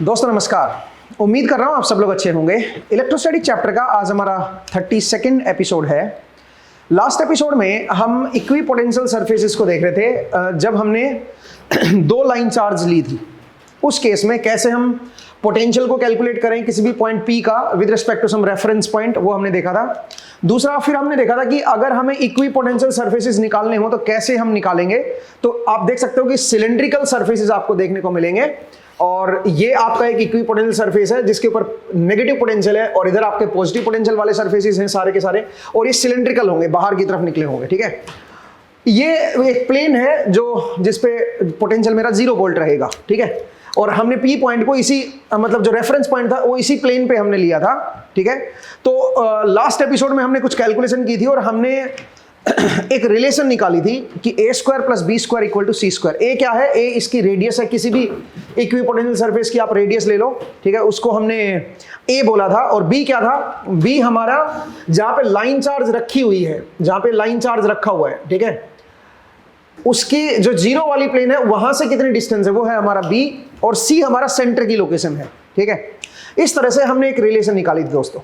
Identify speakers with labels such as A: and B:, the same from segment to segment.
A: दोस्तों नमस्कार। उम्मीद कर रहा हूँ आप सब लोग अच्छे होंगे। इलेक्ट्रोस्टैटिक चैप्टर का आज हमारा 32वां एपिसोड है। लास्ट एपिसोड में हम इक्विपोटेंशियल सरफेसेस को देख रहे थे। जब हमने दो लाइन चार्ज ली थी उस केस में कैसे हम पोटेंशियल को कैलकुलेट करें किसी भी पॉइंट P का with respect to some reference point, वो हमने देखा था। दूसरा फिर हमने देखा था कि अगर हमें इक्विपोटेंशियल सरफेसेस निकालने हो तो कैसे हम निकालेंगे। तो आप देख सकते हो कि सिलेंड्रिकल सरफेसेस आपको देखने को मिलेंगे और ये आपका एक इक्विपोटेंशियल सरफेस है जिसके ऊपर नेगेटिव पोटेंशियल है और इधर आपके पॉजिटिव पोटेंशियल वाले सरफेसेस हैं सारे के सारे, और ये सिलेंड्रिकल होंगे, बाहर की तरफ निकले होंगे। ठीक है, ये एक प्लेन है जो जिसपे पोटेंशियल मेरा 0 वोल्ट रहेगा। ठीक है, और हमने P पॉइंट को इसी मतलब जो रेफरेंस पॉइंट था वो इसी प्लेन पे हमने लिया था। ठीक है, तो लास्ट एपिसोड में हमने कुछ कैलकुलेशन की थी और हमने एक रिलेशन निकाली थी कि a² + b² = c²। a क्या है? a इसकी रेडियस है, किसी भी इक्विपोटेंशियल सरफेस की आप रेडियस ले लो। ठीक है, उसको हमने a बोला था। और b क्या था? b हमारा जहां पे लाइन चार्ज रखी हुई है, जहां पे लाइन चार्ज रखा हुआ है, ठीक है, उसकी जो 0 वाली प्लेन है वहां से कितनी डिस्टेंस है वो है हमारा b, और c हमारा सेंटर की लोकेशन है। ठीक है, इस तरह से हमने एक रिलेशन निकाली थी दोस्तों।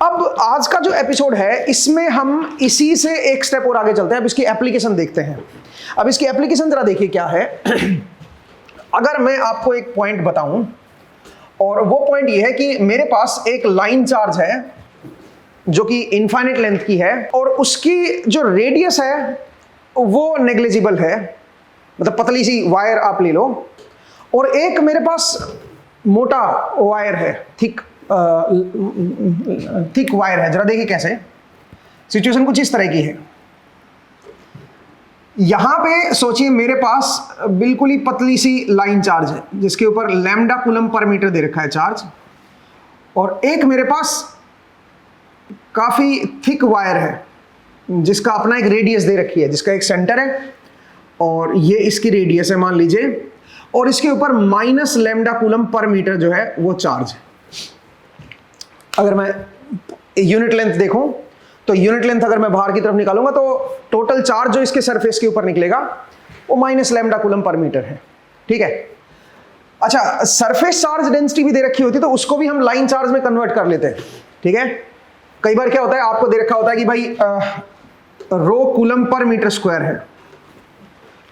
A: अब आज का जो एपिसोड है इसमें हम इसी से एक स्टेप और आगे चलते हैं। अब इसकी एप्लीकेशन देखते हैं। अब इसकी एप्लीकेशन जरा देखिए क्या है। अगर मैं आपको एक पॉइंट बताऊं और वो पॉइंट ये है कि मेरे पास एक लाइन चार्ज है जो कि इनफाइनाइट लेंथ की है और उसकी जो रेडियस है वो नेग्लिजिबल है, मतलब पतली सी वायर आप ले लो, और एक मेरे पास मोटा वायर है, थिक वायर है। जरा देखिए कैसे सिचुएशन कुछ इस तरह की है। यहां पे सोचिए मेरे पास बिल्कुल ही पतली सी लाइन चार्ज है जिसके ऊपर लैम्डा कूलम पर मीटर दे रखा है चार्ज, और एक मेरे पास काफी थिक वायर है जिसका अपना एक रेडियस दे रखी है, जिसका एक सेंटर है और ये इसकी रेडियस है मान लीजिए, और इसके ऊपर minus lambda coulomb per metre जो है वो चार्ज है। अगर मैं यूनिट लेंथ देखूं तो यूनिट लेंथ अगर मैं बाहर की तरफ निकालूंगा तो टोटल चार्ज जो इसके सरफेस के ऊपर निकलेगा वो minus lambda coulomb per metre है। ठीक है, अच्छा, सरफेस चार्ज डेंसिटी भी दे रखी होती तो उसको भी हम लाइन चार्ज में कन्वर्ट कर लेते हैं। ठीक है, कई बार क्या होता है आपको दे रखा होता है कि भाई रो कूलम पर मीटर स्क्वायर है,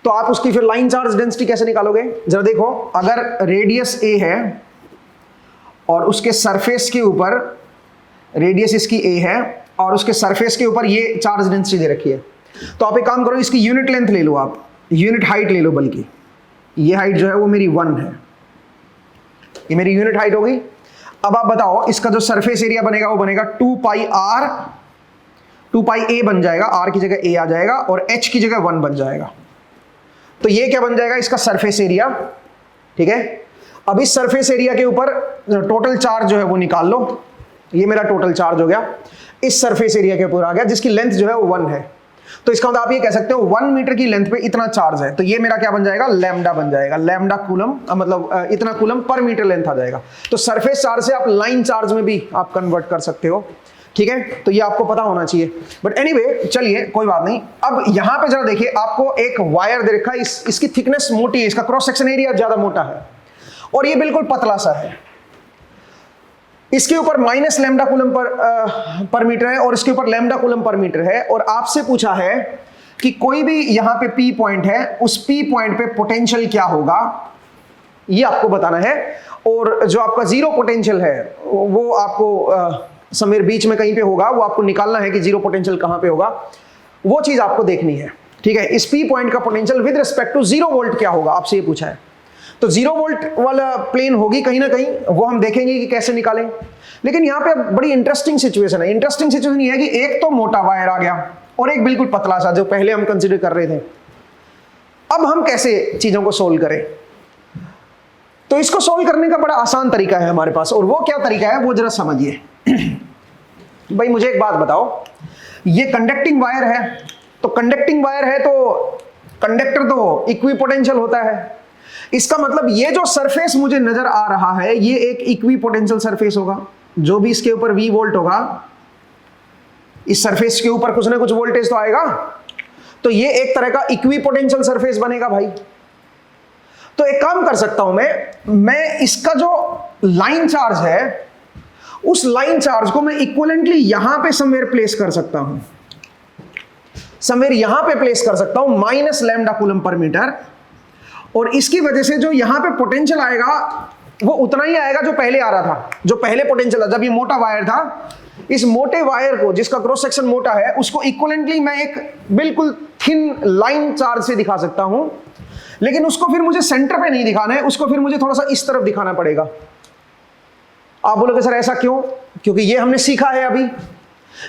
A: तो आप उसकी फिर लाइन चार्ज डेंसिटी कैसे निकालोगे? जरा देखो, अगर रेडियस a है और उसके सरफेस के ऊपर रेडियस इसकी a है और उसके सरफेस के ऊपर ये चार्ज डेंसिटी दे रखी है, तो आप एक काम करो, इसकी यूनिट लेंथ ले लो, आप यूनिट हाइट ले लो, बल्कि ये हाइट जो है वो मेरी 1 है, ये मेरी यूनिट हाइट होगी। अब आप बताओ इसका जो सरफेस एरिया बनेगा वो बनेगा 2πr, 2πa बन जाएगा, r की जगह a आ जाएगा और h की जगह 1 बन जाएगा। तो ये क्या बन जाएगा? इसका सरफेस एरिया। ठीक है, अब इस सरफेस एरिया के ऊपर टोटल चार्ज जो है वो निकाल लो। ये मेरा टोटल चार्ज हो गया, इस सरफेस एरिया के ऊपर आ गया जिसकी लेंथ जो है वो 1 है। तो इसका मतलब आप ये कह सकते हो 1 मीटर की लेंथ पे इतना चार्ज है, तो ये मेरा क्या बन जाएगा? लैम्डा बन जाएगा, लैम्डा कूलम, मतलब इतना कूलम पर मीटर लेंथ आ जाएगा। तो सरफेस चार्ज से आप लाइन चार्ज में भी आप कन्वर्ट कर सकते हो। ठीक है, तो ये आपको पता होना चाहिए। बट एनीवे चलिए कोई बात नहीं। अब यहां पे जरा देखिए, आपको एक वायर दे रखा है, इसकी थिकनेस मोटी है, इसका क्रॉस सेक्शन एरिया ज्यादा मोटा है और ये बिल्कुल पतला सा है। इसके ऊपर minus lambda coulomb per metre है और इसके ऊपर लैम्डा कूलम पर मीटर है, और आपसे पूछा है कि कोई भी यहां पे P पॉइंट है, उस P पॉइंट पे पोटेंशियल क्या होगा ये आपको बताना है। और जो आपका 0 पोटेंशियल है वो आपको समीर बीच में कहीं पे होगा, वो आपको निकालना है कि 0 पोटेंशियल कहां पे होगा, वो चीज आपको देखनी है। ठीक है, इस P पॉइंट का potential with respect to 0 volt क्या होगा आपसे ये पूछा है। तो 0 वोल्ट वाला प्लेन होगी कहीं ना कहीं, वो हम देखेंगे कि कैसे निकालें। लेकिन यहाँ पे बड़ी इंटरेस्टिंग सिचुएशन है। इंटरेस्टिंग सिचुएशन ये है कि एक तो मोटा वायर आ गया और एक बिल्कुल पतला सा, जो पहले हम कंसीडर कर रहे थे। अब हम कैसे चीजों को सोल्व करें? तो इसको सोल्व करने का बड़ा आसान तरीका है हमारे पास, और वो क्या तरीका है वो जरा समझिए। भाई मुझे एक बात बताओ, ये कंडक्टिंग वायर है, तो कंडक्टिंग वायर है तो कंडक्टर तो इक्विपोटेंशियल होता है। इसका मतलब ये जो सरफेस मुझे नजर आ रहा है ये एक इक्विपोटेंशियल सरफेस होगा। जो भी इसके ऊपर V वोल्ट होगा, इस सरफेस के ऊपर कुछ ना कुछ वोल्टेज तो आएगा, तो ये एक तरह का इक्विपोटेंशियल सरफेस बनेगा भाई। तो एक काम कर सकता हूं मैं इसका जो लाइन चार्ज है उस लाइन चार्ज को मैं इक्विवेलेंटली यहां पे समवेयर प्लेस कर सकता हूं, समवेयर यहां पे प्लेस कर सकता हूं minus lambda coulomb per metre, और इसकी वजह से जो यहां पे पोटेंशियल आएगा वो उतना ही आएगा जो पहले आ रहा था, जो पहले पोटेंशियल था जब ये मोटा वायर था। इस मोटे वायर को जिसका क्रॉस सेक्शन मोटा है उसको इक्विवेलेंटली मैं एक बिल्कुल थिन लाइन चार्ज से दिखा सकता हूं, लेकिन उसको फिर मुझे सेंटर पे नहीं दिखाना है, उसको फिर मुझे थोड़ा सा इस तरफ दिखाना पड़ेगा। आप बोलोगे सर ऐसा क्यों? क्योंकि ये हमने सीखा है अभी,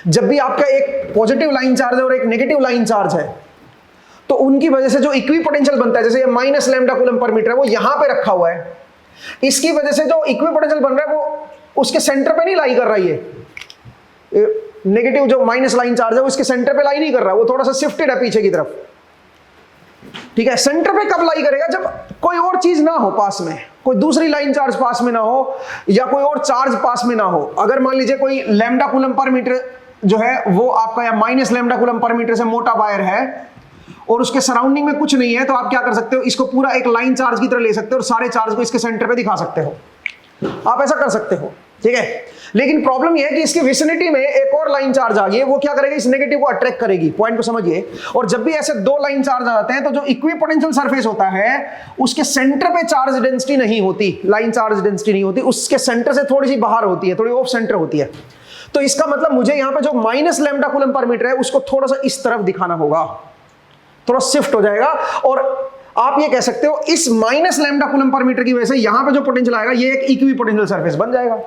A: जब भी आपका एक पॉजिटिव लाइन चार्ज है और एक नेगेटिव लाइन चार्ज है तो उनकी वजह से जो इक्विपोटेंशियल बनता है, जैसे ये minus lambda coulomb per metre है वो यहां पे रखा हुआ है, इसकी वजह से जो इक्विपोटेंशियल बन रहा है वो उसके सेंटर पे नहीं लाई कर रही है। नेगेटिव जो माइनस लाइन चार्ज है वो इसके सेंटर पे लाई नहीं कर रहा, वो थोड़ा सा शिफ्टेड है पीछे की तरफ। ठीक है, सेंटर पे कब लाई करेगा? जब कोई और चीज ना हो पास में, कोई दूसरी लाइन चार्ज पास में ना हो या कोई और चार्ज पास में ना हो। अगर मान लीजिए कोई लैम्डा कूलम पर मीटर जो है वो आपका या minus lambda coulomb per metre से मोटा वायर है और उसके सराउंडिंग में कुछ नहीं है, तो आप क्या कर सकते हो, इसको पूरा एक लाइन चार्ज की तरह ले सकते हो और सारे चार्ज को इसके सेंटर पे दिखा सकते हो। आप ऐसा कर सकते हो, ठीक है। लेकिन प्रॉब्लम यह है कि इसकी विसिनिटी में एक और लाइन चार्ज आ गई है, वो क्या करेगी, इस नेगेटिव को अट्रैक्ट करेगी। पॉइंट को समझिए। और जब भी ऐसे दो लाइन चार्ज आ जाते हैं तो जो इक्विपोटेंशियल सरफेस होता है उसके सेंटर पे चार्ज डेंसिटी नहीं होती, लाइन चार्ज डेंसिटी नहीं होती, उसके सेंटर से थोड़ी सी बाहर होती है, थोड़ी ऑफ सेंटर होती है। तो इसका मतलब मुझे यहां पे जो minus lambda coulomb per metre है उसको थोड़ा सा इस तरफ दिखाना होगा, थोड़ा शिफ्ट हो जाएगा। और आप ये कह सकते हो इस minus lambda coulomb per metre की वजह से यहां पे जो पोटेंशियल आएगा ये एक इक्विपोटेंशियल सरफेस बन जाएगा।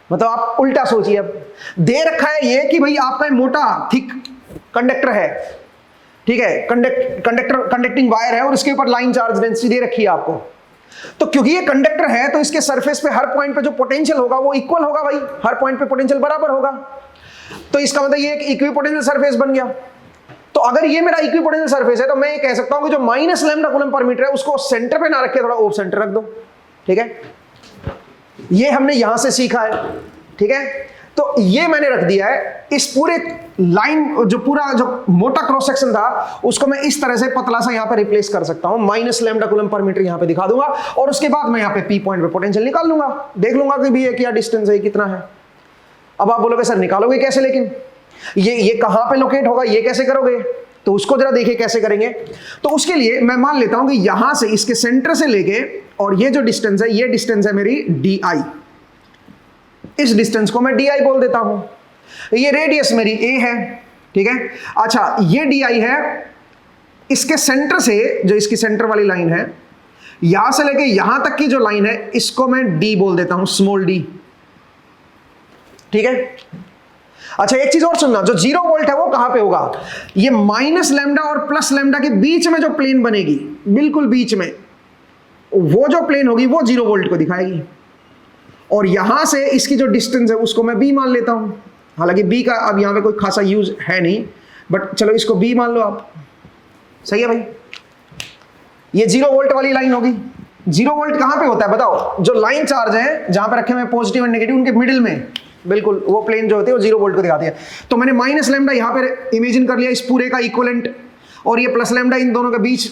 A: मतलब आप उल्टा सोचिए, अब दे रखा है ये कि भाई आपका मोटा थिक कंडक्टर है, ठीक है, कंडक्टिंग वायर है और इसके ऊपर लाइन चार्ज डेंसिटी दे रखी है आपको। तो क्योंकि ये कंडक्टर है तो इसके सरफेस पे हर पॉइंट पे जो पोटेंशियल होगा वो इक्वल होगा भाई, हर पॉइंट पे पोटेंशियल बराबर होगा। तो इसका मतलब ये एक इक्विपोटेंशियल सरफेस बन गया। तो अगर ये मेरा इक्विपोटेंशियल सरफेस है तो मैं ये कह सकता हूं कि जो minus lambda coulomb per metre है उसको सेंटर पे ना रखे, थोड़ा ऑफ सेंटर रख दो, ठीक है। ये हमने यहां से सीखा है, ठीक है। तो ये मैंने रख दिया है। इस पूरे लाइन जो पूरा जो मोटा क्रॉस सेक्शन था उसको मैं इस तरह से पतला सा यहां पे रिप्लेस कर सकता हूं, minus lambda coulomb per metre यहां पे दिखा दूंगा और उसके बाद मैं यहां पे पी पॉइंट पे पोटेंशियल निकाल लूंगा, देख लूंगा कि भी ये क्या डिस्टेंस है, कितना है। अब आप बोलोगे सर निकालोगे कैसे, लेकिन ये कहां पे लोकेट होगा, ये कैसे करोगे? तो उसको जरा देखिए कैसे करेंगे। तो उसके लिए मैं मान लेता हूं कि यहां से इसके सेंटर से लेके और ये जो डिस्टेंस है ये डिस्टेंस है मेरी डी आई, इस डिस्टेंस को मैं डी आई बोल देता हूं। ये रेडियस मेरी ए है, ठीक है। अच्छा ये डी आई है, इसके सेंटर से जो इसकी सेंटर वाली लाइन है यहां से लेके यहां तक की जो लाइन है इसको मैं डी बोल देता हूं, स्मॉल डी, ठीक है। अच्छा एक चीज और सुनना, जो 0 वोल्ट है वो कहां पे होगा? ये माइनस लैम्डा और प्लस लैम्डा के बीच में जो प्लेन बनेगी, बिल्कुल बीच में, वो जो प्लेन होगी वो 0 वोल्ट को दिखाएगी। और यहां से इसकी जो डिस्टेंस है उसको मैं b मान लेता हूं। हालांकि b का अब यहां पे कोई खासा यूज है नहीं, बट चलो इसको b मान लो आप, सही है भाई। ये 0 वोल्ट वाली लाइन होगी। 0 वोल्ट कहां पे होता है बताओ? जो लाइन चार्ज है जहां पे रखे हुए पॉजिटिव एंड नेगेटिव उनके मिडिल में, बिल्कुल वो प्लेन जो होती है वो 0 वोल्ट को दिखाती है। तो मैंने माइनस लैम्डा यहां पे इमेजिन कर लिया, इस पूरे का इक्विवेलेंट, और ये प्लस लैम्डा इन दोनों के बीच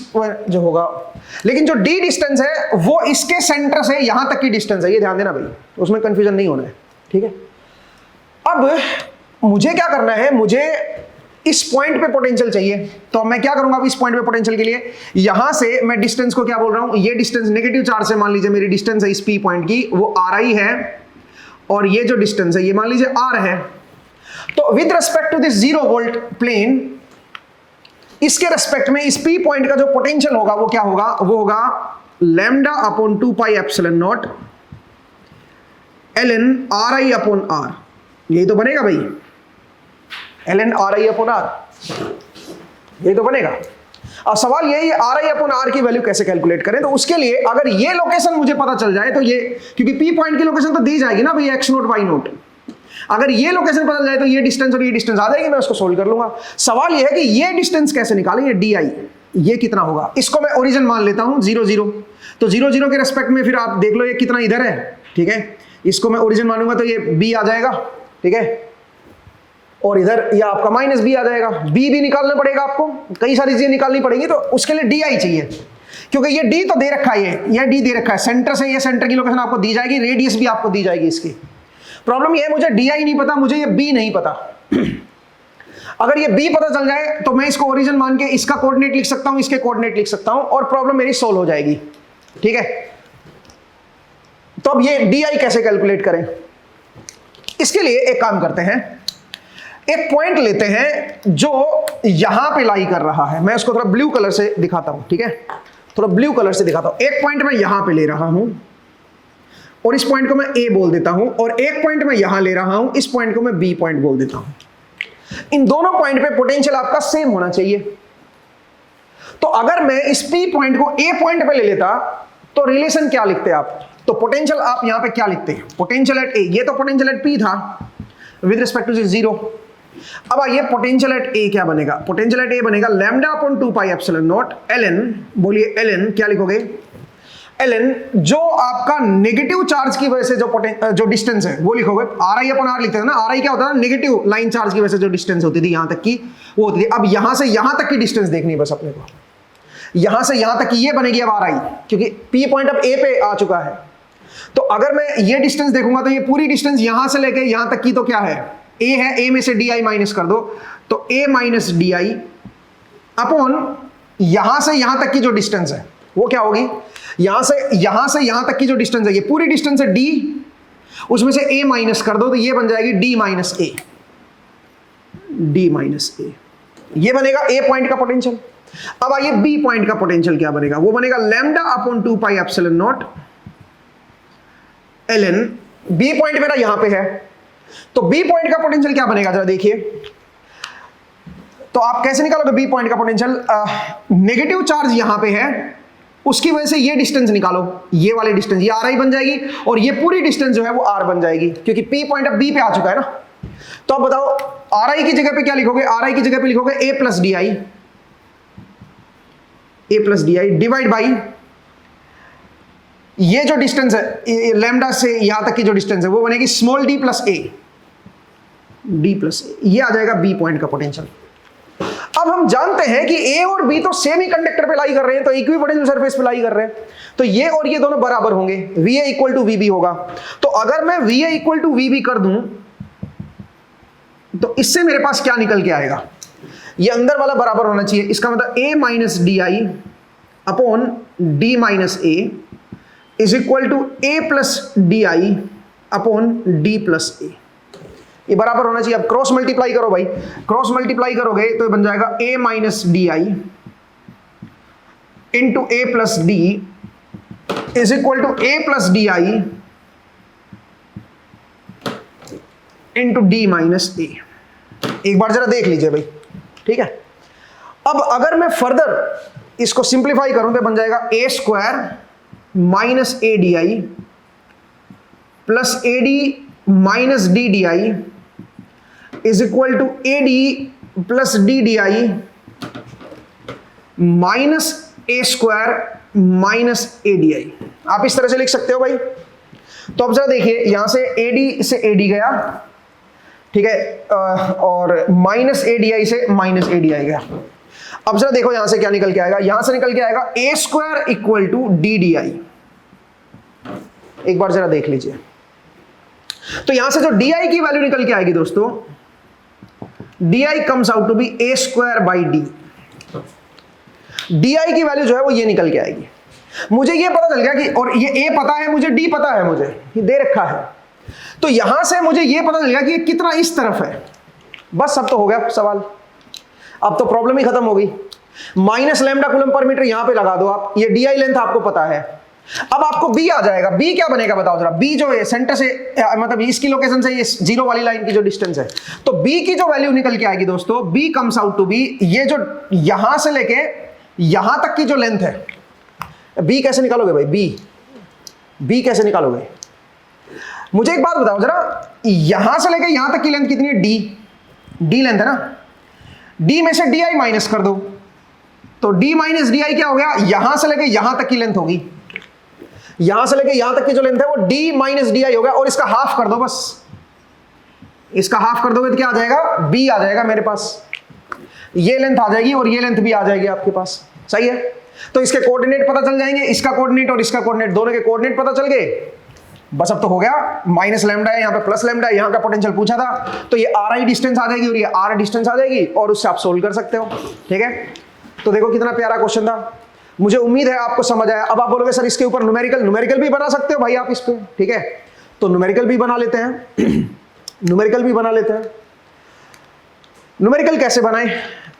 A: जो होगा। लेकिन जो डी डिस्टेंस है वो इसके सेंटर से यहां तक की डिस्टेंस है, ये ध्यान देना भाई, उसमें कंफ्यूजन नहीं होना है, ठीक है। अब मुझे क्या करना है, मुझे इस पॉइंट पे पोटेंशियल चाहिए। तो मैं क्या करूंगा अब इस पॉइंट पे पोटेंशियल के लिए, यहां से मैं डिस्टेंस को क्या बोल रहा हूं, ये डिस्टेंस नेगेटिव चार्ज से मान लीजिए मेरी डिस्टेंस है इस पी पॉइंट की, वो आर आई है, और ये जो डिस्टेंस है ये मान लीजिए आर है। तो with respect to this 0 volt plane, इसके रेस्पेक्ट में इस पी पॉइंट का जो पोटेंशियल होगा वो क्या होगा, वो होगा lambda upon 2 pi epsilon naught ln R I upon R. यही तो बनेगा भाई, ln R I upon R, यही तो बनेगा। अब सवाल यही है आर आई अपॉन आर की वैल्यू कैसे कैलकुलेट करें। तो उसके लिए अगर ये लोकेशन मुझे पता चल जाए तो ये, क्योंकि पी पॉइंट की लोकेशन तो दी जाएगी ना भाई, एक्स नोट वाई नोट, अगर ये लोकेशन पता चल जाए तो ये डिस्टेंस और ये डिस्टेंस आ जाएगी, मैं उसको सोल्व कर लूंगा। सवाल ये है कि ये डिस्टेंस कैसे निकालेंगे, डी आई, ये कितना होगा। इसको मैं ओरिजिन मान लेता हूं 0 0, तो 0 0 के रेस्पेक्ट में फिर आप देख लो ये कितना इधर है, ठीक है। इसको मैं ओरिजिन मानूंगा तो ये b आ जाएगा, ठीक है, और इधर ये आपका -b आ जाएगा। b भी निकालना पड़ेगा आपको, कई सारी चीजें निकालनी पड़ेगी, तो उसके लिए डी आई चाहिए क्योंकि ये डी तो दे रखा है, ये डी दे रखा है, सेंटर से ये सेंटर की लोकेशन आपको दी जाएगी, रेडियस भी आपको दी जाएगी इसकी। प्रॉब्लम ये है मुझे डी आई नहीं पता, मुझे ये बी नहीं पता। अगर ये बी पता चल जाए तो मैं इसको ओरिजिन मान के इसका कोऑर्डिनेट लिख सकता हूं, इसके कोऑर्डिनेट लिख सकता हूं और प्रॉब्लम मेरी सोल्व हो जाएगी। ठीक है, तो अब ये डी आई कैसे कैलकुलेट करें? इसके लिए एक काम करते हैं, एक पॉइंट लेते हैं जो यहां पे लाई कर रहा है, मैं उसको थोड़ा ब्लू कलर से दिखाता हूं। ठीक है, थोड़ा ब्लू कलर से दिखाता हूं। एक पॉइंट मैं यहां पे ले रहा हूं और इस पॉइंट को मैं ए बोल देता हूं, और एक पॉइंट मैं यहां ले रहा हूं, इस पॉइंट को मैं बी पॉइंट बोल देता हूं। इन दोनों पॉइंट पे पोटेंशियल आपका सेम होना चाहिए। तो अगर मैं इस पी पॉइंट को ए पॉइंट पे ले लेता तो रिलेशन क्या लिखते आप? तो पोटेंशियल आप यहां पे क्या लिखते हैं? पोटेंशियल एट ए, ये तो पोटेंशियल एट पी था विद रिस्पेक्ट टू जीरो। अब आइए पोटेंशियल एट ए क्या बनेगा? पोटेंशियल एट ए बनेगा lambda upon 2 pi epsilon naught ln, बोलिए ln क्या लिखोगे? ln जो आपका नेगेटिव चार्ज की वजह से जो डिस्टेंस है वो लिखोगे, आर आई अपॉन आर लिखते थे ना। आर आई क्या होता है? नेगेटिव लाइन चार्ज की वजह से जो डिस्टेंस होती थी यहां तक की, वो होती थी। अब यहां से यहां तक की डिस्टेंस देखनी है बस अपने को, यहां से यहां तक की ये बनेगी अब आर आई, क्योंकि पी पॉइंट अब ए पे आ चुका है। तो अगर मैं ये डिस्टेंस देखूंगा तो ये पूरी डिस्टेंस यहां से लेके यहां तक की तो क्या है? ए है, ए में से डी आई माइनस कर दो तो ए माइनस डी आई अपॉन यहां से यहां तक की जो डिस्टेंस है वो क्या होगी? यहां से यहां तक की जो डिस्टेंस है, ये पूरी डिस्टेंस है डी, उसमें से ए माइनस कर दो तो ये बन जाएगी D minus a, d minus ए। ये बनेगा ए पॉइंट का पोटेंशियल। अब आइए बी पॉइंट का पोटेंशियल क्या बनेगा? वो बनेगा lambda upon 2 pi epsilon naught ln, B point मेरा यहां पे है, तो बी पॉइंट का पोटेंशियल क्या बनेगा जरा देखिए। तो आप कैसे निकालोगे बी पॉइंट का पोटेंशियल? नेगेटिव चार्ज यहां पे है, उसकी वजह से ये डिस्टेंस निकालो, ये वाली डिस्टेंस, ये आर आई बन जाएगी और ये पूरी डिस्टेंस जो है वो आर बन जाएगी, क्योंकि पी पॉइंट अब बी पे आ चुका है ना। तो अब बताओ आर आई की जगह पे क्या लिखोगे? आर आई की जगह पे लिखोगे a plus d i, a plus d i divide by ये जो डिस्टेंस है लैम्डा से यहां तक की जो डिस्टेंस है वो बनेगी small D plus a, d plus a. ये आ जाएगा बी पॉइंट का पोटेंशियल। अब हम जानते हैं कि ए और बी तो सेम ही कंडक्टर पे लाई कर रहे हैं, तो इक्विपोटेंशियल सरफेस पे लाई कर रहे हैं, तो ये और ये दोनों बराबर होंगे, V A equal to V B होगा। तो अगर मैं V A equal to V B कर दूं तो इससे मेरे पास क्या निकल के आएगा? ये अंदर वाला बराबर होना चाहिए, इसका मतलब a minus d i upon d minus a is equal to a plus d i upon d plus a. ये बराबर होना चाहिए। अब क्रॉस मल्टीप्लाई करो भाई, क्रॉस मल्टीप्लाई करोगे तो ये बन जाएगा a minus d i into a plus d is equal to a plus d i into d minus a. एक बार जरा देख लीजिए भाई, ठीक है। अब अगर मैं फर्दर इसको सिंप्लीफाई करूं तो बन जाएगा a square minus a d i plus a d minus d D i is equal to a d plus d D i minus a square minus a d i. आप इस तरह से लिख सकते हो भाई। तो अब जरा देखिए, यहां से ए डी से ए डी गया, ठीक है, और माइनस ए डी आई से माइनस ए डी आई गया। अब जरा देखो यहां से क्या निकल के आएगा, यहां से निकल के आएगा a square equal to d D i. एक बार जरा देख लीजिए, तो यहां से जो डी आई की वैल्यू निकल के आएगी दोस्तों, D I comes out to be A square by D. D I की वैल्यू जो है वो ये निकल के आएगी। मुझे ये पता चल गया कि, और ये ए पता है मुझे, डी पता है मुझे, ये दे रखा है, तो यहां से मुझे ये पता चल गया कि ये कितना इस तरफ है। बस अब तो हो गया सवाल, अब तो प्रॉब्लम ही खत्म हो गई। Minus lambda coulomb per metre यहां पे लगा दो आप, ये डी आई लेंथ आपको पता है। अब आपको बी आ जाएगा। बी क्या बनेगा बताओ जरा? बी जो है सेंटर से, मतलब इसकी लोकेशन से ये जीरो वाली लाइन की जो डिस्टेंस है, तो बी की जो वैल्यू निकल के आएगी दोस्तों, B comes out to be, ये जो यहां से लेके यहां तक की जो लेंथ है, बी कैसे निकालोगे भाई? बी कैसे निकालोगे? मुझे एक बात बताओ जरा, यहां से लेके यहां तक की लेंथ कितनी है? डी लेंथ है ना। डी में से डी आई माइनस कर दो तो डी माइनस डी आई क्या हो गया? यहां से लेके यहां तक की लेंथ होगी, यहां से लेके यहां तक की जो लेंथ है वो डी माइनस डी आई हो गया, और इसका हाफ कर दो बस, इसका हाफ कर दोगे तो क्या आ जाएगा? बी आ जाएगा मेरे पास। ये लेंथ आ जाएगी और ये लेंथ भी आ जाएगी आपके पास, सही है। तो इसके कोऑर्डिनेट पता चल जाएंगे, इसका कोऑर्डिनेट और इसका कोऑर्डिनेट, दोनों के कोऑर्डिनेट पता चल गए, बस अब तो हो गया। माइनस लैम्डा है, यहाँ पे प्लस लैम्डा है, यहाँ का पोटेंशियल पूछा था, तो ये आर आई डिस्टेंस आ जाएगी और ये आर डिस्टेंस आ जाएगी और उससे आप सोल्व कर सकते हो। ठीक है, तो देखो कितना प्यारा क्वेश्चन था, मुझे उम्मीद है आपको समझ आया। अब आप बोलोगे सर इसके ऊपर न्यूमेरिकल भी बना सकते हो भाई आप इस पे, ठीक है, तो न्यूमेरिकल भी बना लेते हैं न्यूमेरिकल भी बना लेते हैं। न्यूमेरिकल कैसे बनाएं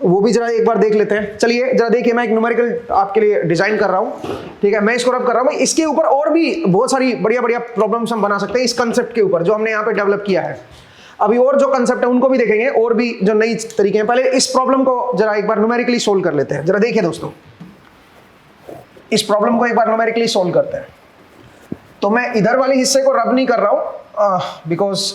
A: वो भी जरा एक बार देख लेते हैं। चलिए जरा देखिए, मैं एक न्यूमेरिकल आपके लिए डिजाइन कर रहा हूं, ठीक है, मैं इसको रब कर रहा हूं। इसके ऊपर और भी बहुत सारी बढ़िया बढ़िया प्रॉब्लम्स हम बना सकते हैं इस कंसेप्ट के ऊपर जो हमने यहाँ पे डेवलप किया है। अभी और जो कंसेप्ट है उनको भी देखेंगे, और भी जो नई तरीके हैं। पहले इस प्रॉब्लम को जरा एक बार न्यूमेरिकली सोल्व कर लेते हैं। जरा देखिए दोस्तों, इस प्रॉब्लम को एक बार न्यूमेरिकली सोल्व करते हैं। तो मैं इधर वाले हिस्से को रब नहीं कर रहा हूं बिकॉज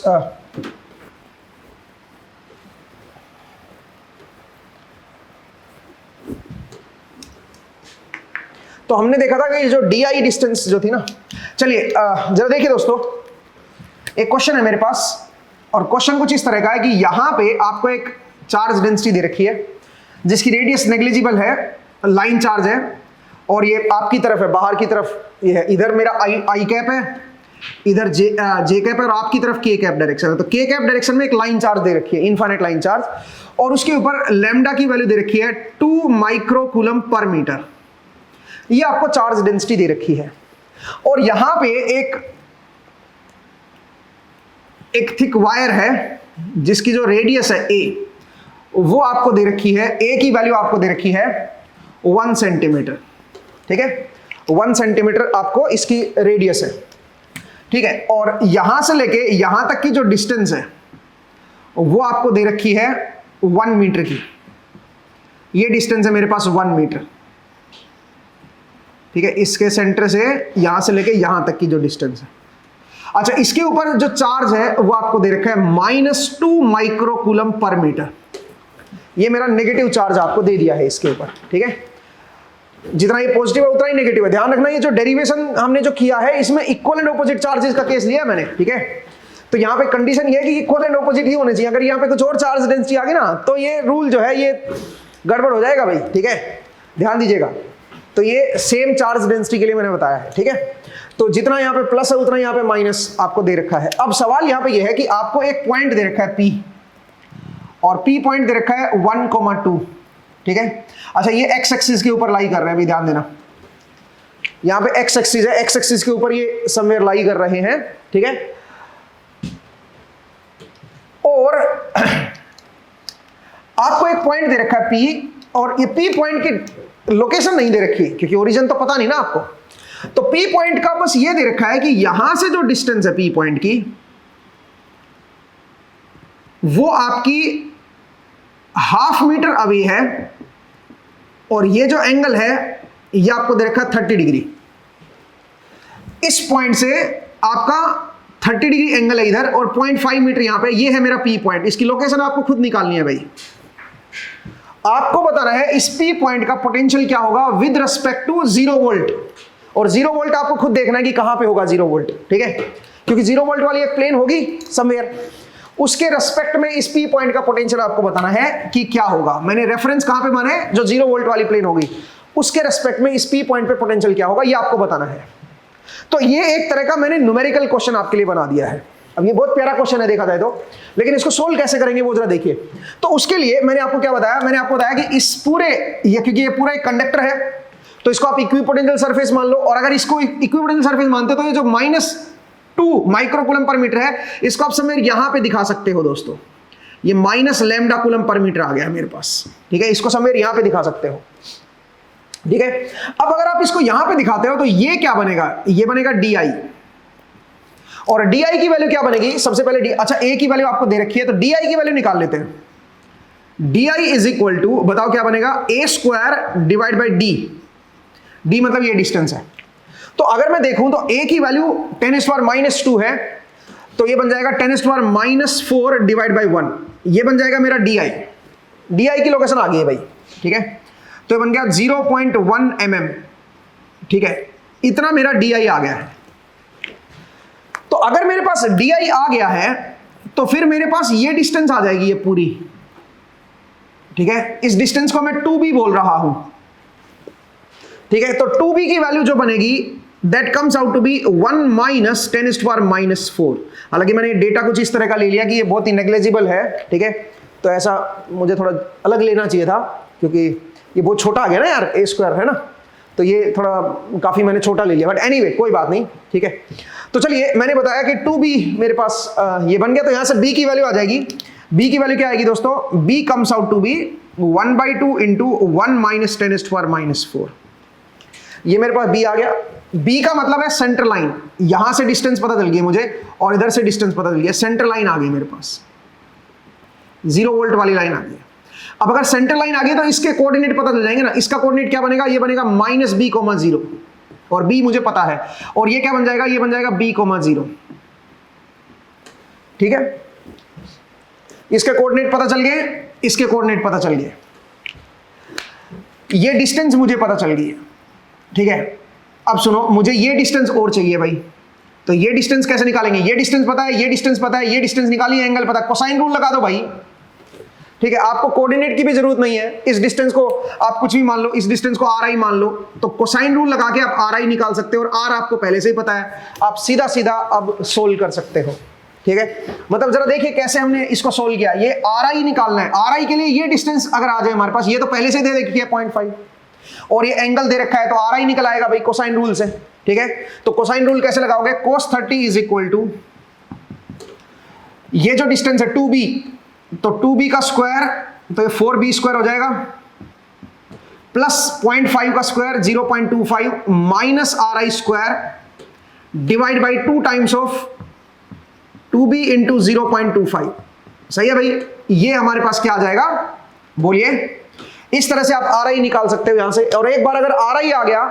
A: तो हमने देखा था कि जो डी आई डिस्टेंस जो थी ना, चलिए जरा देखिए दोस्तों, एक क्वेश्चन है मेरे पास और क्वेश्चन कुछ इस तरह का है कि यहां पे आपको एक चार्ज डेंसिटी दे रखी है जिसकी रेडियस नेग्लिजिबल है, लाइन चार्ज है, और ये आपकी तरफ है, बाहर की तरफ ये है। इधर मेरा आई कैप है, इधर जे कैप है और आपकी तरफ के कैप डायरेक्शन है। तो के कैप डायरेक्शन में एक लाइन चार्ज दे रखी है, इनफाइनाइट लाइन चार्ज, और उसके ऊपर लैम्डा की वैल्यू दे रखी है 2 माइक्रोकूलम पर मीटर। ये आपको चार्ज डेंसिटी दे रखी है और यहां पे एक थिक वायर है जिसकी जो रेडियस है ए, वो आपको दे रखी है, ए की वैल्यू आपको दे रखी है 1 सेंटीमीटर। ठीक है, 1 सेंटीमीटर आपको इसकी रेडियस है। ठीक है, और यहां से लेके यहां तक की जो डिस्टेंस है वो आपको दे रखी है 1 मीटर की। ये डिस्टेंस है मेरे पास 1 मीटर। ठीक है, इसके सेंटर से यहां से लेके यहां तक की जो डिस्टेंस है। अच्छा, इसके ऊपर जो चार्ज है वो आपको दे रखा है -2 माइक्रोकूलम पर मीटर। ये मेरा नेगेटिव चार्ज आपको दे दिया है इसके ऊपर। ठीक है, जितना ये पॉजिटिव है उतना ही नेगेटिव है। ध्यान रखना, ये जो डेरिवेशन हमने जो किया है इसमें इक्वल एंड ऑपोजिट चार्जेस का केस लिया है मैंने। ठीक है, तो यहाँ पे कंडीशन ये है कि इक्वल एंड ऑपोजिट ही होने चाहिए। अगर यहाँ पे कुछ और चार्ज डेंसिटी आ गई ना तो ये रूल जो है ये गड़बड़ हो जाएगा भाई। ठीक है, ध्यान दीजिएगा। तो ये सेम चार्ज डेंसिटी के लिए मैंने बताया है। ठीक है, तो जितना यहाँ पे प्लस है उतना यहाँ पे माइनस आपको दे रखा है। अब सवाल यहाँ पे ये है कि आपको एक पॉइंट दे रखा है P, और P पॉइंट दे रखा है 1,2। ठीक है, अच्छा ये एक्स एक्सिस के ऊपर लाई कर रहे हैं, अभी ध्यान देना, यहाँ पे एक्स एक्सिस है, एक्स एक्सिस के ऊपर ये समवेयर लाई कर रहे हैं। ठीक है, और आपको एक पॉइंट दे रखा है P, और ये P पॉइंट की लोकेशन नहीं दे रखी क्योंकि ओरिजिन तो पता नहीं ना आपको। तो P पॉइंट का बस ये दे रखा है कि यहां से जो डिस्टेंस है P पॉइंट की वो आपकी 0.5 मीटर अवे है, और ये जो एंगल है ये आपको दे रखा है 30 डिग्री। इस पॉइंट से आपका 30 डिग्री एंगल है इधर, और 0.5 मीटर यहां पे, ये है मेरा P पॉइंट। इसकी लोकेशन आपको खुद निकालनी है भाई। आपको बताना है इस P पॉइंट का पोटेंशियल क्या होगा विद रिस्पेक्ट टू 0 वोल्ट, और 0 वोल्ट आपको खुद देखना है कि कहां पे होगा 0 वोल्ट। ठीक है, क्योंकि 0 वोल्ट वाली एक प्लेन होगी समवेयर, उसके रेस्पेक्ट में इस P पॉइंट का पोटेंशियल आपको बताना है कि क्या होगा। मैंने रेफरेंस कहां पे माना है, जो 0 वोल्ट वाली प्लेन होगी उसके रेस्पेक्ट में इस P पॉइंट पे पोटेंशियल क्या होगा, ये आपको बताना है। तो ये एक तरह का मैंने न्यूमेरिकल क्वेश्चन आपके लिए बना दिया है। अब ये बहुत प्यारा क्वेश्चन है देखा जाए तो, लेकिन इसको सोल्व कैसे करेंगे वो जरा देखिए। तो उसके लिए मैंने आपको क्या बताया, मैंने आपको बताया कि इस पूरे ये, क्योंकि ये पूरा एक कंडक्टर है तो इसको आप इक्विपोटेंशियल सरफेस मान लो, और अगर इसको इक्विपोटेंशियल सरफेस मानते हो तो ये जो -2 माइक्रोकूलम पर मीटर है इसको आप समय यहां पे दिखा सकते हो दोस्तों। ये minus lambda coulomb per metre आ गया मेरे पास। ठीक है, इसको समय यहां पे दिखा सकते हो। ठीक है, अब अगर आप इसको यहां पे दिखाते हो तो ये क्या बनेगा, ये बनेगा DI, और DI की वैल्यू क्या बनेगी, सबसे पहले अच्छा A की वैल्यू आपको दे रखी है तो DI की वैल्यू निकाल लेते हैं। DI इज इक्वल टू, बताओ क्या बनेगा, A² डिवाइड बाई D मतलब ये डिस्टेंस है। तो अगर मैं देखूं तो A की वैल्यू 10⁻⁻² है, तो ये बन जाएगा 10⁻⁴ डिवाइड बाई 1, ये बन जाएगा मेरा DI की लोकेशन आ गई है भाई। ठीक है, तो ये बन गया 0.1 mm। ठीक है, इतना मेरा DI आ गया है। तो अगर मेरे पास DI आ गया है तो फिर मेरे पास ये डिस्टेंस आ जाएगी ये पूरी। ठीक है, इस डिस्टेंस को मैं 2B बोल रहा हूं। ठीक है, तो 2b की वैल्यू जो बनेगी that comes out to be 1 minus 10⁻⁴। हालांकि मैंने डेटा कुछ इस तरह का ले लिया कि ये बहुत ही नेग्लिजिबल है, ठीक है, तो ऐसा मुझे थोड़ा अलग लेना चाहिए था क्योंकि ये बहुत छोटा आ गया ना यार, a² है ना, तो ये थोड़ा काफी मैंने छोटा ले लिया, बट एनीवे कोई बात नहीं, ठीक है। तो चलिए मैंने बताया कि 2b मेरे पास ये बन गया, तो यहां से b की वैल्यू आ जाएगी। b की वैल्यू क्या आएगी दोस्तों, b comes out to be 1/2 into 1 minus 10⁻⁴। ये मेरे पास b आ गया। b का मतलब है सेंटर लाइन, यहां से डिस्टेंस पता चल गई मुझे और इधर से डिस्टेंस पता चल गया, सेंटर लाइन आ गई मेरे पास, 0 वोल्ट वाली लाइन आ गई। अब अगर सेंटर लाइन आ गई तो इसके कोऑर्डिनेट पता चल जाएंगे ना। इसका कोऑर्डिनेट क्या बनेगा, ये बनेगा -b,0 और b मुझे पता है, और ये क्या बन जाएगा, ये बन जाएगा b,0, ठीक है। इसके कोऑर्डिनेट पता चल गए, इसके कोऑर्डिनेट पता चल गए, ये डिस्टेंस मुझे पता चल गई है, ठीक है। अब सुनो, मुझे ये डिस्टेंस और चाहिए भाई, तो ये डिस्टेंस कैसे निकालेंगे, ये डिस्टेंस पता है, ये डिस्टेंस पता है, ये डिस्टेंस निकालिए, एंगल पता है, कोसाइन रूल लगा दो भाई, ठीक है। आपको कोऑर्डिनेट की भी जरूरत नहीं है, इस डिस्टेंस को आप कुछ भी मान लो, इस डिस्टेंस को RI मान लो, तो कोसाइन रूल लगा के आप RI निकाल सकते हो, और R आपको पहले से ही पता है, आप सीधा सीधा अब सोल्व कर सकते हो, ठीक है। मतलब जरा देखिए कैसे हमने इसको सोल्व किया, ये RI निकालना है, RI के लिए ये डिस्टेंस अगर आ जाए हमारे पास, ये तो पहले से दे रखी है 0.5, और ये एंगल दे रखा है, तो RI निकल आएगा भाई कोसाइन रूल से, ठीक है। तो कोसाइन रूल कैसे लगाओगे, cos 30 इज इक्वल टू ये जो डिस्टेंस है 2b, तो 2b का स्क्वायर तो ये 4b² हो जाएगा, प्लस 0.5 का square 0.25 minus RI² divide by 2 times of 2b into 0.25। सही है भाई, ये हमारे पास क्या आ जाएगा, बोलिए। इस तरह से आप RI निकाल सकते हो यहां से, और एक बार अगर RI आ गया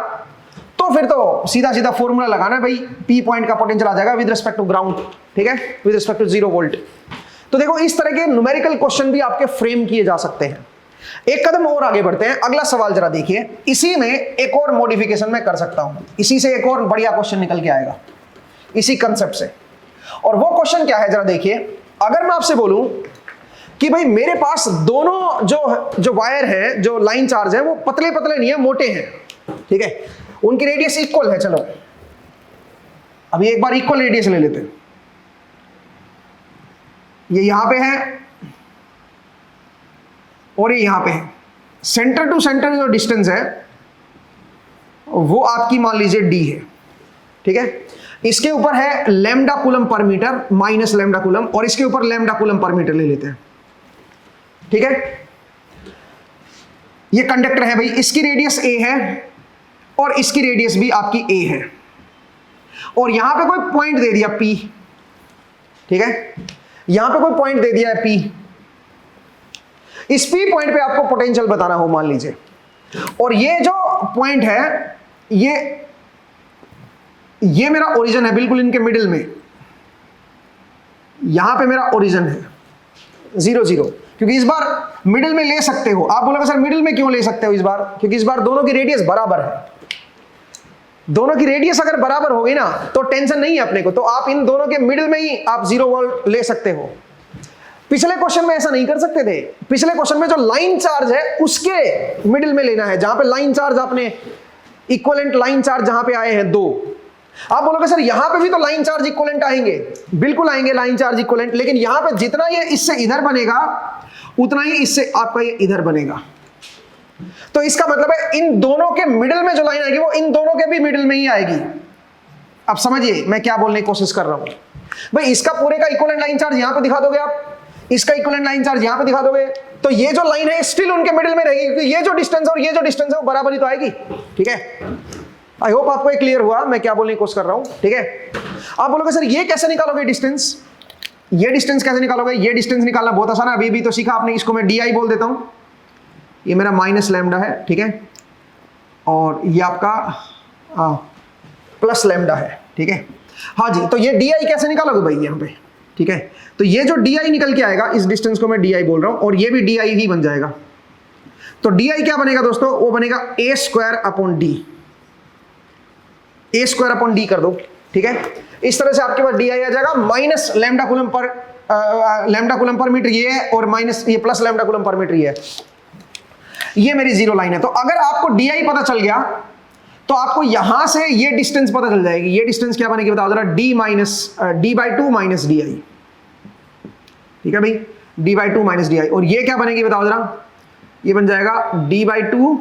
A: तो फिर तो सीधा सीधा फॉर्मूला लगाना है भाई, P पॉइंट का पोटेंशियल आ जाएगा विद रिस्पेक्ट टू ग्राउंड, ठीक है, विद रिस्पेक्ट टू 0 वोल्ट। तो देखो इस तरह के न्यूमेरिकल क्वेश्चन भी आपके फ्रेम किए जा सकते हैं। एक कदम और आगे बढ़ते हैं, अगला सवाल जरा देखिए, इसी में एक और मॉडिफिकेशन मैं कर सकता हूं, इसी से एक और बढ़िया क्वेश्चन निकल के आएगा इसी कंसेप्ट से। और वो क्वेश्चन क्या है जरा देखिए, अगर मैं आपसे बोलूं कि भाई मेरे पास दोनों जो वायर है, जो लाइन चार्ज है, वो पतले पतले नहीं है, मोटे हैं, ठीक है, उनकी रेडियस इक्वल है। चलो अभी एक बार इक्वल रेडियस ले लेते हैं, ये यहां पे है और ये यहां पे है, सेंटर टू सेंटर जो डिस्टेंस है वो आपकी मान लीजिए d है, ठीक है। इसके ऊपर है lambda coulomb per metre minus lambda coulomb, और इसके ऊपर लैम्डा कूलम पर मीटर ले लेते हैं, ठीक है। ये कंडक्टर है भाई, इसकी रेडियस a है और इसकी रेडियस भी आपकी a है, और यहां पे कोई पॉइंट दे दिया P, ठीक है, यहां पे कोई पॉइंट दे दिया है P। इस P पॉइंट पे आपको पोटेंशियल बताना हो मान लीजिए, और ये जो पॉइंट है ये मेरा ओरिजिन है, बिल्कुल इनके मिडिल में, यहां पे मेरा ओरिजिन है 0 0, क्योंकि इस बार मिडिल में ले सकते हो। आप बोलोगे सर मिडिल में क्यों ले सकते हो इस बार, क्योंकि इस बार दोनों की रेडियस बराबर है। दोनों की रेडियस अगर बराबर होगी ना तो टेंशन नहीं है अपने को, तो आप इन दोनों के मिडिल में ही आप 0 वोल्ट ले सकते हो। पिछले क्वेश्चन में ऐसा नहीं कर सकते थे, पिछले क्वेश्चन में जो लाइन चार्ज है उसके मिडिल में लेना है, जहां पे लाइन चार्ज आपने इक्विवेलेंट लाइन चार्ज जहां पे आए हैं 2। आप बोलोगे सर यहां पे भी तो लाइन चार्ज इक्विवेलेंट आएंगे, बिल्कुल आएंगे लाइन चार्ज इक्विवेलेंट, लेकिन यहां पे जितना ये इससे इधर बनेगा उतना ही इससे आपका ये इधर बनेगा। तो इसका मतलब है इन दोनों के मिडिल में जो लाइन आएगी वो इन दोनों के भी मिडिल में ही आएगी। अब समझिए मैं क्या बोलने की कोशिश कर रहा हूं भाई, इसका पूरे का इक्विवेलेंट लाइन चार्ज यहां पे दिखा दोगे आप, इसका इक्विवेलेंट लाइन चार्ज यहां पे दिखा दोगे, तो ये जो लाइन है स्टिल उनके मिडिल में रहेगी, क्योंकि ये जो डिस्टेंस और ये जो डिस्टेंस है वो बराबर ही तो आएगी, ठीक है। आई होप आपको ये क्लियर हुआ मैं क्या बोलने की कोशिश कर रहा हूं, ठीक है। आप बोलोगे सर ये कैसे निकालोगे डिस्टेंस, ये डिस्टेंस कैसे निकालोगे, ये डिस्टेंस निकालना बहुत आसान है, अभी भी तो सीखा आपने। इसको मैं डी आई बोल देता हूं, ये मेरा माइनस लैम्डा है, ठीक है, और ये आपका प्लस लैम्डा है, ठीक है। हाँ जी, तो ये डी आई कैसे निकालोगे भाई यहाँ पे, ठीक है। तो ये जो डी आई निकल के आएगा, इस डिस्टेंस को मैं डी आई बोल रहा हूं, और ये भी डी आई ही बन जाएगा। तो डी आई क्या बनेगा दोस्तों, वो बनेगा a square upon D, a square upon D कर दो, ठीक है। इस तरह से आपके पास डी आई आ जाएगा, minus lambda coulomb per metre ये है, और माइनस ये plus lambda coulomb per metre ये है। ये मेरी जीरो लाइन है। तो अगर आपको डी आई पता चल गया तो आपको यहां से ये डिस्टेंस पता चल जाएगी। ये डिस्टेंस क्या बनेगी बताओ जरा, d/2 माइनस डी आई। ठीक है भाई, d/2 माइनस डी आई। और ये क्या बनेगी बताओ जरा, ये बन जाएगा d/2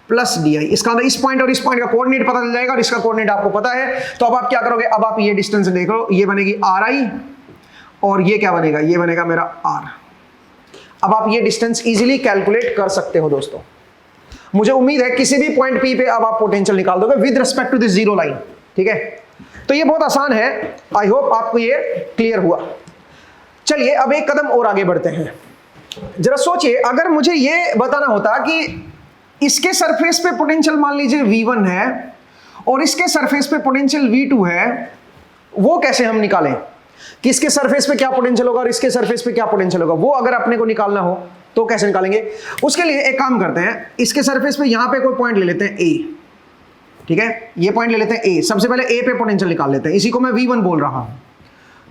A: प्लस डी आई। इसका मतलब इस पॉइंट और इस पॉइंट का कोऑर्डिनेट पता चल जाएगा और इसका कोऑर्डिनेट आपको पता है। तो अब आप क्या करोगे, अब आप ये डिस्टेंस देखो, ये बनेगी ri और ये क्या बनेगा, ये बनेगा मेरा r। अब आप ये डिस्टेंस इजीली कैलकुलेट कर सकते हो दोस्तों। मुझे उम्मीद है किसी भी पॉइंट P पे अब आप पोटेंशियल निकाल दोगे with respect to this zero line. ठीक है, तो ये बहुत आसान है। आई होप आपको ये क्लियर हुआ। चलिए अब एक कदम और आगे बढ़ते हैं। जरा सोचिए, अगर मुझे ये बताना होता कि इसके सरफेस पे पोटेंशियल मान लीजिए V1 है और इसके सरफेस पे पोटेंशियल V2 है, वो कैसे हम निकालें कि इसके सरफेस पे क्या पोटेंशियल होगा और इसके सरफेस पे क्या पोटेंशियल होगा, वो अगर अपने को निकालना हो तो कैसे निकालेंगे। उसके लिए एक काम करते हैं, इसके सरफेस पे यहां पे कोई पॉइंट ले लेते हैं A। ठीक है, ये पॉइंट ले लेते हैं A। सबसे पहले A पे पोटेंशियल निकाल लेते हैं, इसी को मैं V1 बोल रहा हूं।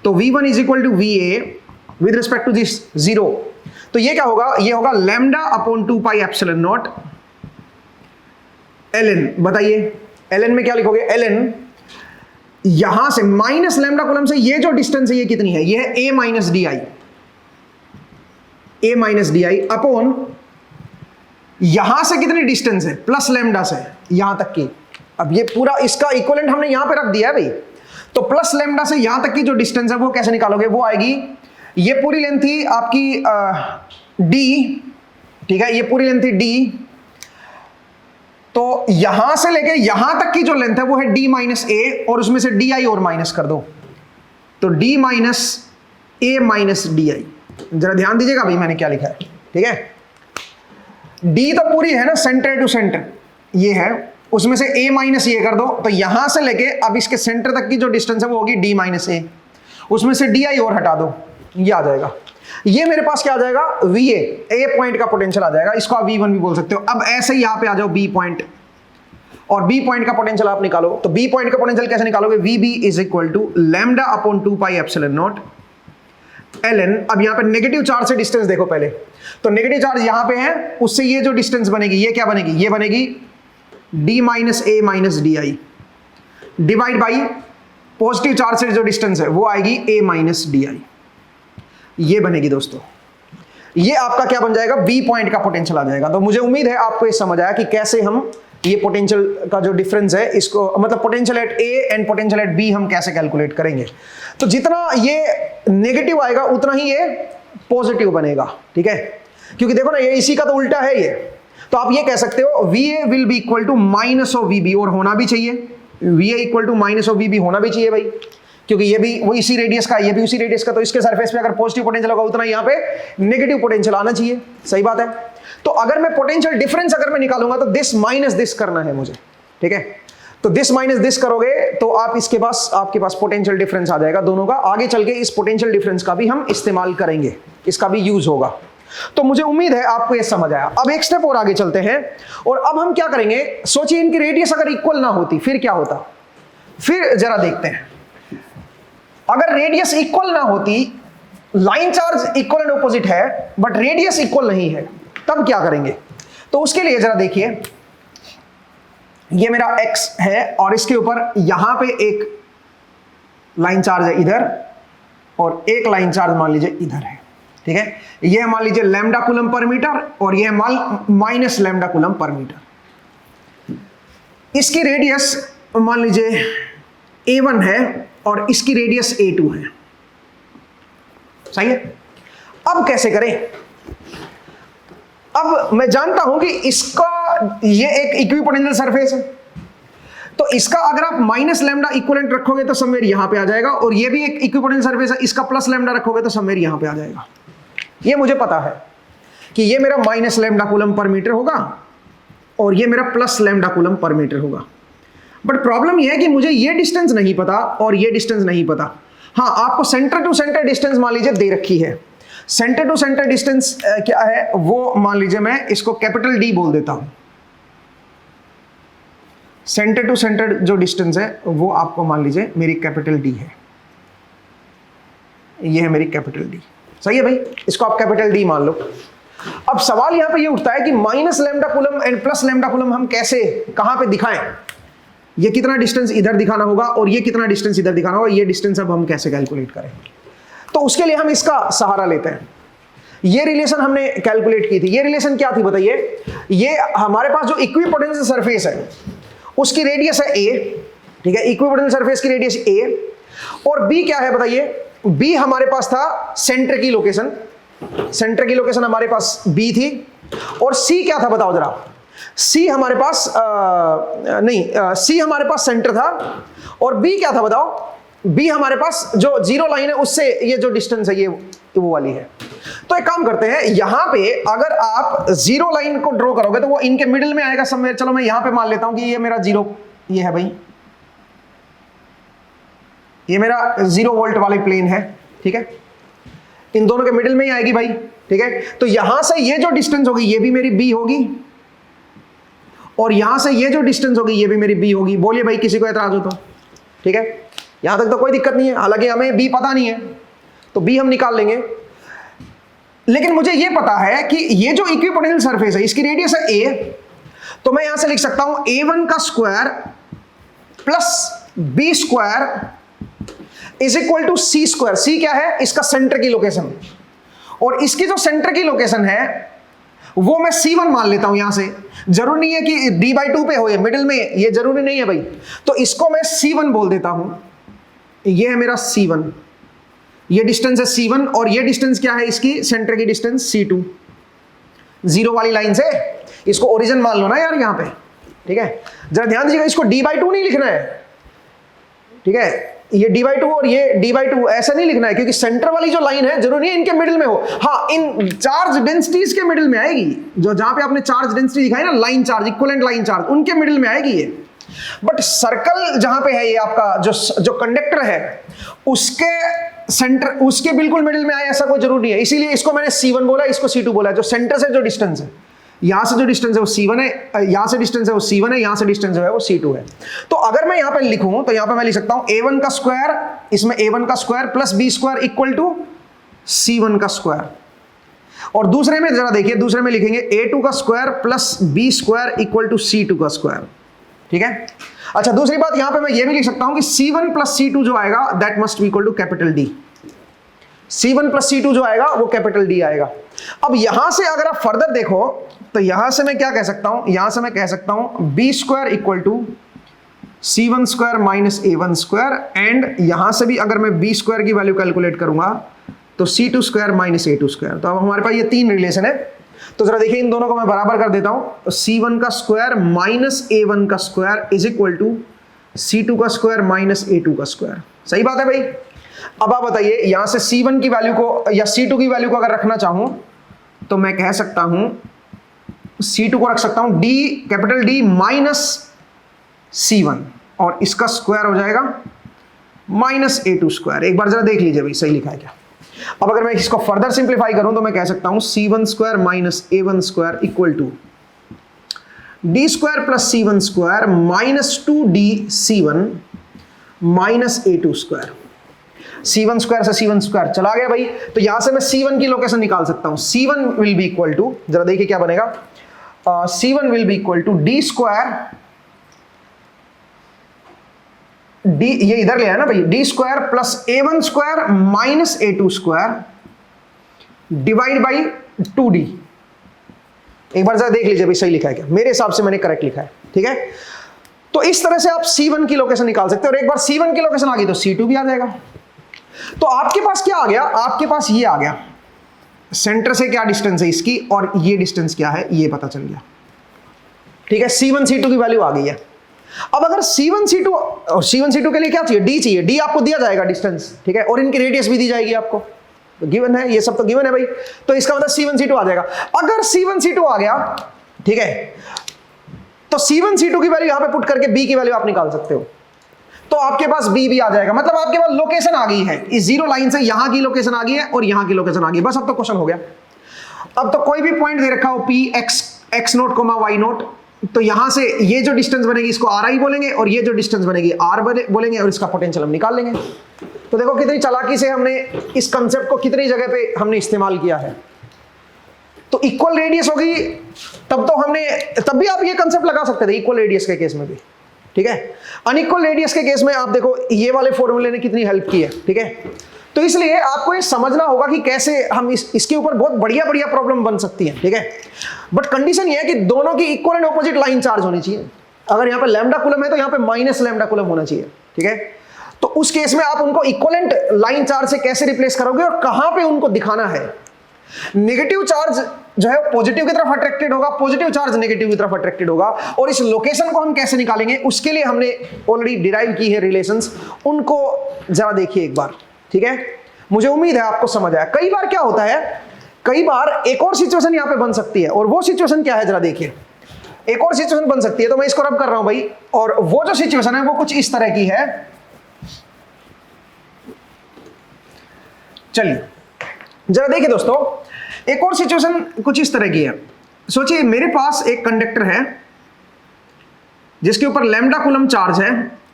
A: तो V1 is equal to VA with respect to this zero. तो ये क्या होगा, ये होगा λ/2πε0 ln। बताइए ln में क्या लिखोगे, ln यहां से माइनस लैम्डा कॉलम से ये जो डिस्टेंस है ये कितनी है, ये है a minus d I, a minus d i upon यहां से कितनी डिस्टेंस है, प्लस लैम्डा से यहां तक की। अब ये पूरा इसका इक्विवेलेंट हमने यहां पे रख दिया है भाई। तो प्लस लैम्डा से यहां तक की जो डिस्टेंस है वो कैसे निकालोगे, वो आएगी, ये पूरी लेंथ थी आपकी d। ठीक है, ये पूरी लेंथ थी d। तो यहां से लेके यहां तक की जो लेंथ है वो है d माइनस ए, और उसमें से डी आई और माइनस कर दो, तो d माइनस ए माइनस डी आई। जरा ध्यान दीजिएगा भाई मैंने क्या लिखा है। ठीक है, d तो पूरी है ना सेंटर टू सेंटर ये है, उसमें से a माइनस ये कर दो, तो यहां से लेके अब इसके सेंटर तक की जो डिस्टेंस है वो होगी d माइनस ए, उसमें से डी आई और हटा दो, ये आ जाएगा। ये मेरे पास क्या आ जाएगा, VA, A पॉइंट का पोटेंशियल आ जाएगा। इसको आप V1 भी बोल सकते हो। अब ऐसे ही यहां पे आ जाओ B पॉइंट, और B पॉइंट का पोटेंशियल आप निकालो। तो B पॉइंट का पोटेंशियल कैसे निकालोगे, VB is equal to λ/2πε0 ln। अब यहां पे नेगेटिव चार्ज से डिस्टेंस देखो पहले, तो नेगेटिव चार्ज यहां पे है, उससे ये जो डिस्टेंस बनेगी ये क्या बनेगी, ये बनेगी d minus A minus d i divide by positive charge से जो डिस्टेंस है वो आएगी a माइनस डी आई। ये बनेगी दोस्तों, ये आपका क्या बन जाएगा, बी पॉइंट का पोटेंशियल आ जाएगा। तो मुझे उम्मीद है आपको ये समझ आया कि कैसे हम ये पोटेंशियल का जो डिफरेंस है इसको, मतलब potential at A and potential at B हम कैसे कैलकुलेट करेंगे। तो जितना ये नेगेटिव आएगा उतना ही ये पॉजिटिव बनेगा। ठीक है, क्योंकि देखो ना ये इसी का तो उल्टा है ये। तो आप ये कह सकते हो VA will be equal to minus of VB, और होना भी चाहिए, VA equal to minus of VB होना भी चाहिए भाई, क्योंकि ये भी वो इसी रेडियस का, ये भी उसी रेडियस का। तो इसके सरफेस पे अगर पॉजिटिव पोटेंशियल होगा उतना यहाँ पे नेगेटिव पोटेंशियल आना चाहिए। सही बात है। तो अगर मैं पोटेंशियल डिफरेंस अगर मैं निकालूंगा तो दिस माइनस दिस करना है मुझे। ठीक है, तो दिस माइनस दिस करोगे तो आप इसके पास, आपके पास पोटेंशियल डिफरेंस आ जाएगा दोनों का। आगे चल के इस पोटेंशियल डिफरेंस का भी हम इस्तेमाल करेंगे, इसका भी यूज होगा। तो मुझे उम्मीद है आपको ये समझ आया। अब एक स्टेप और आगे चलते हैं, और अब हम क्या करेंगे, सोचिए इनकी रेडियस अगर इक्वल ना होती फिर क्या होता। फिर जरा देखते हैं, अगर रेडियस इक्वल ना होती, line charge equal and opposite है बट रेडियस इक्वल नहीं है, तब क्या करेंगे। तो उसके लिए जरा देखिए, ये मेरा x है और इसके ऊपर यहां पे एक लाइन चार्ज है इधर, और एक लाइन चार्ज मान लीजिए इधर है। ठीक है, ये मान लीजिए लैम्डा कूलम पर मीटर और ये minus lambda coulomb per metre. इसकी रेडियस मान लीजिए a1 है और इसकी रेडियस a2 है। सही है। अब कैसे करें, अब मैं जानता हूं कि इसका ये एक इक्विपोटेंशियल सरफेस है, तो इसका अगर आप माइनस लैम्डा इक्विवेलेंट रखोगे तो समवेयर यहां पे आ जाएगा, और ये भी एक इक्विपोटेंशियल सरफेस है, इसका प्लस लैम्डा रखोगे तो समवेयर यहां पे आ जाएगा। ये मुझे पता है कि ये मेरा minus lambda coulomb per metre होगा और ये मेरा plus lambda coulomb per metre होगा। बट प्रॉब्लम ये है कि मुझे ये डिस्टेंस नहीं पता और ये डिस्टेंस नहीं पता। हाँ, आपको सेंटर टू सेंटर डिस्टेंस मान लीजिए दे रखी है। सेंटर टू सेंटर डिस्टेंस क्या है, वो मान लीजिए मैं इसको कैपिटल D बोल देता हूं। सेंटर टू सेंटर जो डिस्टेंस है वो आपको मान लीजिए मेरी कैपिटल D है, ये है मेरी कैपिटल D। सही है भाई, इसको आप कैपिटल D मान लो। अब सवाल यहां पे ये उठता है कि minus lambda coulomb and plus lambda coulomb हम कैसे, कहां पे दिखाएं? ये कितना डिस्टेंस इधर दिखाना होगा और ये कितना डिस्टेंस इधर दिखाना होगा, ये डिस्टेंस अब हम कैसे कैलकुलेट करें? तो उसके लिए हम इसका सहारा लेते हैं। ये रिलेशन हमने कैलकुलेट की थी। ये रिलेशन क्या थी बताइए? ये हमारे पास जो इक्विपोटेंशियल सरफेस है उसकी रेडियस है a, ठीक है, इक्विपोटेंशियल सरफेस की रेडियस a, और b क्या है बताइए? b हमारे पास था सेंटर की लोकेशन, सेंटर की लोकेशन हमारे पास b थी, और c क्या था बताओ जरा? c हमारे पास c हमारे पास सेंटर था, और b क्या था बताओ? b हमारे पास जो जीरो लाइन है उससे ये जो डिस्टेंस है ये वो वाली है। तो एक काम करते हैं, यहां पे अगर आप जीरो लाइन को ड्रॉ करोगे तो वो इनके मिडिल में आएगा समवेयर। चलो मैं यहां पे मान लेता हूं कि ये मेरा जीरो, ये है भाई, ये मेरा 0 वोल्ट वाले प्लेन है, ठीक है, इन दोनों के मिडिल में ही आएगी भाई, ठीक है। तो यहां से ये जो डिस्टेंस होगी ये भी मेरी b होगी, और यहां से ये जो डिस्टेंस होगी ये भी मेरी b होगी। बोलिए भाई किसी को एतराज हो तो, ठीक है, यहां तक तो कोई दिक्कत नहीं है। हालांकि हमें b पता नहीं है तो b हम निकाल लेंगे, लेकिन मुझे यह पता है कि ये जो इक्विपोटेंशियल सरफेस है इसकी रेडियस है a, तो मैं यहां से लिख सकता हूं a1 का square plus b square is equal to c square. c क्या है? इसका सेंटर की लोकेशन, और इसकी जो सेंटर की लोकेशन है वो मैं c1 मान लेता हूं। यहां से जरूरी नहीं है कि d/2 पे हो, ये मिडिल में, ये जरूरी नहीं है भाई, तो इसको मैं c1 बोल देता हूं। ये है मेरा c1, ये डिस्टेंस है c1, और ये डिस्टेंस क्या है? इसकी सेंटर की डिस्टेंस c2, जीरो वाली लाइन से। इसको ओरिजिन मान लो ना यार यहां पे, ठीक है। जरा ध्यान दीजिएगा, इसको d/2 नहीं लिखना है, ठीक है, ये d/2 और ये d/2 ऐसा नहीं लिखना है, क्योंकि सेंटर वाली जो लाइन है जरूरी है इनके मिडिल में हो। हाँ, इन चार्ज डेंसिटीज के मिडिल में आएगी, जो जहां पे आपने चार्ज डेंसिटी दिखाई ना, line charge, equivalent line charge, उनके मिडिल में आएगी ये। बट सर्कल जहां पे है ये आपका जो कंडक्टर है उसके सेंटर, उसके बिल्कुल मिडिल में आए ऐसा कोई जरूरी नहीं है। इसीलिए इसको मैंने c1 बोला, इसको c2 बोला। जो सेंटर से जो डिस्टेंस है, यहां से जो डिस्टेंस है वो c1 है, यहां से डिस्टेंस है वो c1 है, यहां से डिस्टेंस है वो c2 है। तो अगर मैं यहां पे लिखूं तो यहां पे मैं लिख सकता हूं a1 का स्क्वायर, इसमें a1 का square plus b square equal to c1 का स्क्वायर, और दूसरे में जरा देखिए, दूसरे में लिखेंगे a2 का square plus b square equal to c2 का स्क्वायर, ठीक है। अच्छा, दूसरी बात यहां पे मैं ये भी लिख सकता हूं कि c1 प्लस c2 जो आएगा that must be equal to capital D। c1 plus c2 जो आएगा वो कैपिटल D आएगा। अब यहां से अगर आप फर्दर देखो तो यहां से मैं क्या कह सकता हूं? यहां से मैं कह सकता हूं b square equal to c1 square minus a1 square, and यहां से भी अगर मैं b स्क्वायर की वैल्यू कैलकुलेट करूंगा तो c2 square minus a2 square. तो अब हमारे पास ये तीन रिलेशन है, तो जरा देखिए इन दोनों को मैं बराबर कर देता हूं। c1 का स्क्वायर माइनस a1 का square is equal to c2 का स्क्वायर माइनस a2 का स्क्वायर। सही बात है भाई। अब आप बताइए, यहां से c1 की वैल्यू को या c2 की वैल्यू को अगर रखना चाहूं तो मैं कह सकता हूं c2 को रख सकता हूं d, capital D minus c1, और इसका स्क्वायर हो जाएगा माइनस a2 स्क्वायर। एक बार जरा देख लीजिए भाई सही लिखा है क्या। अब अगर मैं इसको फर्दर सिंप्लीफाई करूं तो मैं कह सकता हूं c1 square minus a1 square equal to d square plus c1 square minus 2d c1 minus a2 square. c1 square से c1 स्क्वायर चला गया भाई, तो यहां से मैं c1 की लोकेशन निकाल सकता हूं। c1 will be equal to, जरा देखिए क्या बनेगा, c1 will be equal to d square, d ये इधर ले आया ना भाई, d square plus a1 square minus a2 square divide by 2d। एक बार जरा देख लीजिए भाई सही लिखा है क्या। मेरे हिसाब से मैंने करेक्ट लिखा है, ठीक है। तो इस तरह से आप c1 की लोकेशन निकाल सकते हैं, और एक बार c1 की लोकेशन आ गई तो c2 भी आ जाएगा। तो आपके पास क्या आ गया? आपके पास ये आ गया, सेंटर से क्या डिस्टेंस है इसकी और ये डिस्टेंस क्या है ये पता चल गया, ठीक है। c1 c2 की वैल्यू आ गई है। अब अगर c1 c2, और c1 c2 के लिए क्या चाहिए? d चाहिए। d आपको दिया जाएगा डिस्टेंस, ठीक है, और इनकी रेडियस भी दी जाएगी आपको, तो गिवन है, ये सब तो गिवन है भाई। तो इसका मतलब c1 c2 आ जाएगा। अगर c1 c2 आ गया, ठीक है, तो c1 c2 की वैल्यू यहां पे पुट करके b की वैल्यू आप निकाल सकते हो, तो आपके पास b भी आ जाएगा। मतलब आपके पास लोकेशन आ गई है, इस जीरो लाइन से यहां की लोकेशन आ गई है और यहां की लोकेशन आ गई, बस अब तो क्वेश्चन हो गया। अब तो कोई भी पॉइंट दे रखा हो p x naught comma y naught, तो यहां से ये जो डिस्टेंस बनेगी इसको ri बोलेंगे, और ये जो डिस्टेंस बनेगी r बोलेंगे, और इसका पोटेंशियल हम निकाल लेंगे। तो देखो कितनी चालाकी से हमने इस कंसेप्ट को कितनी जगह पे हमने इस्तेमाल किया है। तो इक्वल रेडियस होगी, तब भी आप ये कंसेप्ट लगा सकते थे इक्वल रेडियस के केस में भी, ठीक है। अनइक्वल रेडियस के केस में आप देखो ये वाले फॉर्मूले ने कितनी हेल्प की है, ठीक है। तो इसलिए आपको ये समझना होगा कि कैसे हम इसके ऊपर बहुत बढ़िया बढ़िया प्रॉब्लम बन सकती है, ठीक है। बट कंडीशन ये है कि दोनों की equal and opposite line charge होनी चाहिए। अगर यहाँ पे लैम्डा कूलम है तो यहाँ पे माइनस लैम्डा कूलम होना चाहिए, ठीक है। तो उस केस में आप उनको इक्वलेंट लाइन चार्ज से कैसे रिप्लेस करोगे और कहां पे उनको दिखाना है। नेगेटिव चार्ज जो है पॉजिटिव की तरफ अट्रैक्टेड होगा, पॉजिटिव चार्ज नेगेटिव की तरफ अट्रैक्टेड होगा, और इस लोकेशन को हम कैसे निकालेंगे उसके लिए हमने ऑलरेडी डिराइव की है रिलेशंस, उनको जरा देखिए एक बार, ठीक है। मुझे उम्मीद है आपको समझ आया। कई बार क्या होता है, कई बार एक और सिचुएशन यहां पे बन सकती है, और वो सिचुएशन क्या है जरा देखिए। एक और सिचुएशन बन सकती है, तो मैं इसको रब कर रहा हूं भाई, और वो जो सिचुएशन है वो कुछ इस तरह की है। चलिए जरा देखिए दोस्तों, एक और सिचुएशन कुछ इस तरह की है। सोचिए मेरे पास एक कंडक्टर है जिसके ऊपर लैम्डा कूलम चार्ज है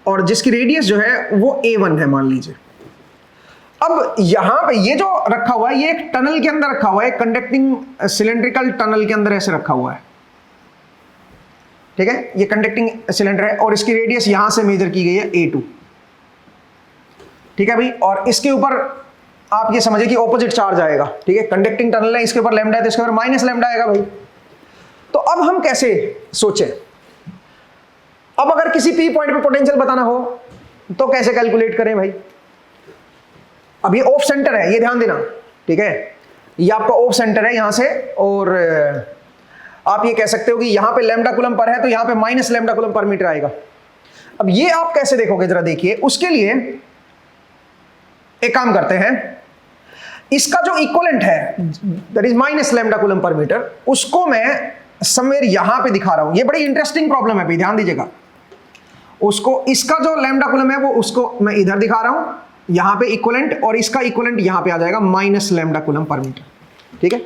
A: और जिसकी रेडियस जो है वो a1 है मान लीजिए। अब यहां पे ये जो रखा हुआ है ये एक टनल के अंदर रखा हुआ है, कंडक्टिंग सिलेंड्रिकल टनल के अंदर ऐसे रखा हुआ है, ठीक है। ये कंडक्टिंग सिलेंडर है और इसकी रेडियस यहां से मेजर की गई है a2, ठीक है भाई। और इसके ऊपर आप ये समझिए कि ऑपोजिट चार्ज आएगा, ठीक है। कंडक्टिंग टनल है, इसके ऊपर लैम्डा है तो इसके ऊपर माइनस लैम्डा आएगा भाई। तो अब हम कैसे सोचें, अब अगर किसी पी पॉइंट पे पोटेंशियल बताना हो तो कैसे कैलकुलेट करें भाई। अब ये ऑफ सेंटर है, ये ध्यान देना, ठीक है। ये आपका ऑफ सेंटर है यहां से, और आप ये कह सकते हो कि यहां पे लैम्डा कूलम पर है तो यहां पे minus lambda coulomb per metre आएगा। अब ये आप कैसे देखोगे जरा देखिए। उसके लिए एक काम करते हैं, इसका जो इक्विवेलेंट है that is minus lambda coulomb per metre, उसको मैं समवेयर यहां पे दिखा रहा हूं। ये बड़ी इंटरेस्टिंग प्रॉब्लम है भाई, ध्यान दीजिएगा। उसको इसका जो लैम्डा कूलम है वो उसको मैं इधर दिखा रहा हूं, यहां पे इक्विवेलेंट, और इसका इक्विवेलेंट यहां पे आ जाएगा minus lambda coulomb per metre, ठीक है।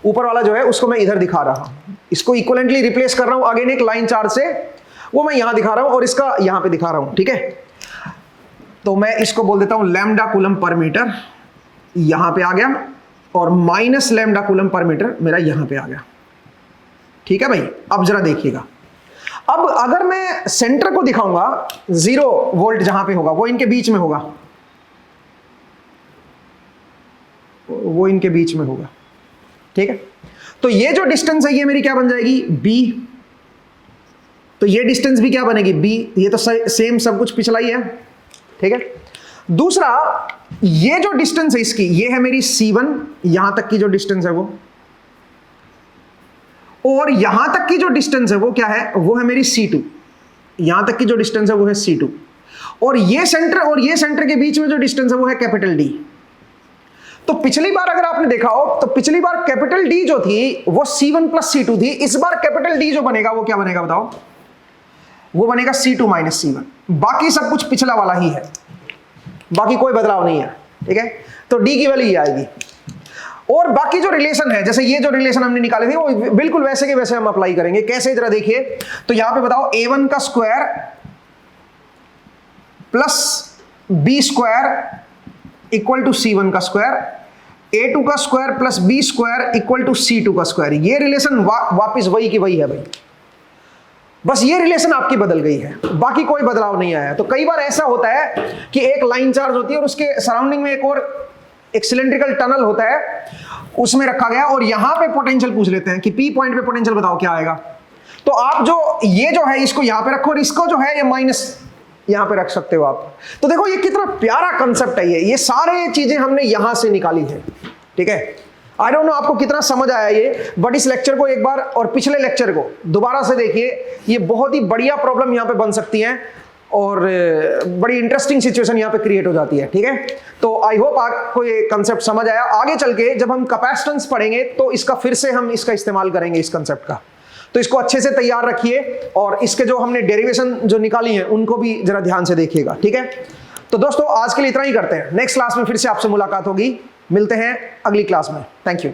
A: ऊपर वाला जो है उसको मैं इधर दिखा रहा हूं, इसको इक्विवेलेंटली रिप्लेस कर रहा हूं अगेन एक लाइन चार्ज से, वो मैं यहां दिखा रहा हूं और इसका यहां पे दिखा रहा हूं, ठीक है। तो मैं इसको बोल देता हूं लैम्डा कूलम पर मीटर, यहां पे आ गया, और minus lambda coulomb per metre मेरा यहां पे आ गया, ठीक है भाई। अब जरा देखिएगा, अब अगर मैं सेंटर को दिखाऊंगा 0 वोल्ट जहां पे होगा वो इनके बीच में होगा, वो इनके बीच में होगा, ठीक है। तो ये जो डिस्टेंस है ये मेरी क्या बन जाएगी b, तो ये डिस्टेंस भी क्या बनेगी b, ये तो सेम सब कुछ पिछला ही है, ठीक है। दूसरा ये जो डिस्टेंस है इसकी, ये है मेरी c1, यहां तक की जो डिस्टेंस है वो, और यहां तक की जो डिस्टेंस है वो क्या है, वो है मेरी c2, यहां तक की जो डिस्टेंस है वो है c2, और ये सेंटर के बीच में जो डिस्टेंस है वो है कैपिटल D। तो पिछली बार अगर आपने देखा हो तो पिछली बार कैपिटल D जो थी वो c1 प्लस c2 थी, इस बार कैपिटल D जो बनेगा वो क्या बनेगा बताओ, वो बनेगा c2 माइनस c1। बाकी सब कुछ पिछला वाला ही है, बाकी कोई बदलाव नहीं है, ठीक है। तो D की वैल्यू ये आएगी, और बाकी जो रिलेशन है, जैसे ये जो रिलेशन हमने निकाले थे वो बिल्कुल वैसे के वैसे हम अप्लाई करेंगे। कैसे जरा देखिए, तो यहां पे बताओ a1 का square plus b square equal to c1 का स्क्वायर, a2 का square plus b square equal to c2 का स्क्वायर। ये रिलेशन वापस वही की वही है भाई, बस ये रिलेशन आपकी बदल गई है, बाकी कोई बदलाव नहीं आया। तो कई बार ऐसा होता है कि एक लाइन चार्ज होती है और उसके सराउंडिंग में एक सिलेंड्रिकल टनल होता है, उसमें रखा गया, और यहां पे पोटेंशियल पूछ लेते हैं कि पी पॉइंट पे पोटेंशियल बताओ क्या आएगा। तो आप जो ये जो है इसको यहां पे रखो, और इसको जो है ये माइनस यहां पे रख सकते हो आप। तो देखो ये कितना प्यारा कंसेप्ट है, ये सारे चीजें हमने यहां से निकाली है, ठीक है। आई डोंट नो आपको कितना समझ आया ये, बट इस लेक्चर को एक बार और पिछले लेक्चर को दोबारा से देखिए, ये बहुत ही बढ़िया प्रॉब्लम यहां पे बन सकती है, और बड़ी इंटरेस्टिंग सिचुएशन यहां पे क्रिएट हो जाती है, ठीक है। तो आई होप आपको ये कंसेप्ट समझ आया। आगे चल के जब हम कैपेसिटेंस पढ़ेंगे तो इसका फिर से हम इसका इस्तेमाल करेंगे इस कंसेप्ट का, तो इसको अच्छे से तैयार रखिए, और इसके जो हमने डेरिवेशन जो निकाली है उनको भी जरा ध्यान से देखिएगा, ठीक है। तो दोस्तों आज के लिए इतना ही करते हैं, नेक्स्ट क्लास में फिर से आपसे मुलाकात होगी, मिलते हैं अगली क्लास में। Thank you.